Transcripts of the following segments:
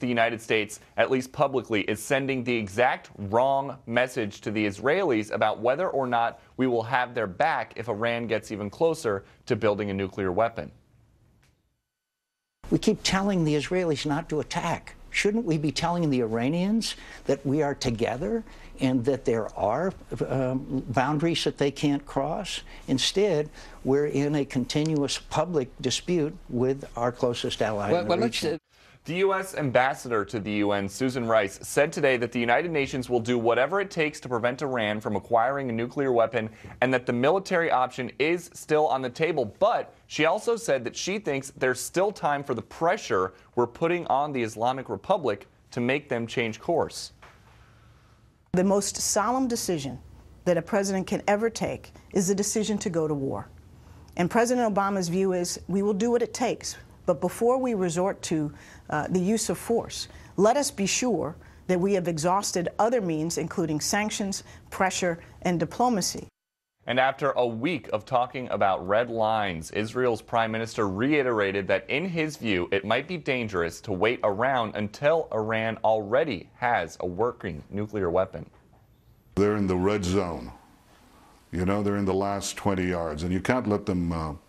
the United States, at least publicly, is sending the exact wrong message to the Israelis about whether or not we will have their back if Iran gets even closer to building a nuclear weapon. We keep telling the Israelis not to attack. Shouldn't we be telling the Iranians that we are together and that there are boundaries that they can't cross? Instead, we're in a continuous public dispute with our closest ally in the region. The U.S. ambassador to the UN, Susan Rice, said today that the United Nations will do whatever it takes to prevent Iran from acquiring a nuclear weapon and that the military option is still on the table. But she also said that she thinks there's still time for the pressure we're putting on the Islamic Republic to make them change course. The most solemn decision that a president can ever take is the decision to go to war. And President Obama's view is we will do what it takes. But before we resort to the use of force, let us be sure that we have exhausted other means, including sanctions, pressure, and diplomacy. And after a week of talking about red lines, Israel's prime minister reiterated that in his view, it might be dangerous to wait around until Iran already has a working nuclear weapon. They're in the red zone. You know, they're in the last 20 yards, and you can't let them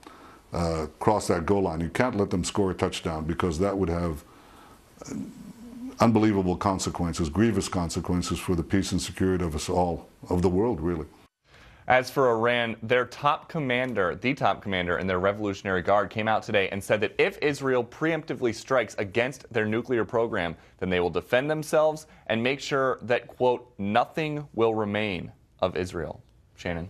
cross that goal line. You can't let them score a touchdown because that would have unbelievable consequences, grievous consequences for the peace and security of us all, of the world, really. As for Iran, their top commander, the top commander in their Revolutionary Guard, came out today and said that if Israel preemptively strikes against their nuclear program, then they will defend themselves and make sure that, quote, nothing will remain of Israel. Shannon.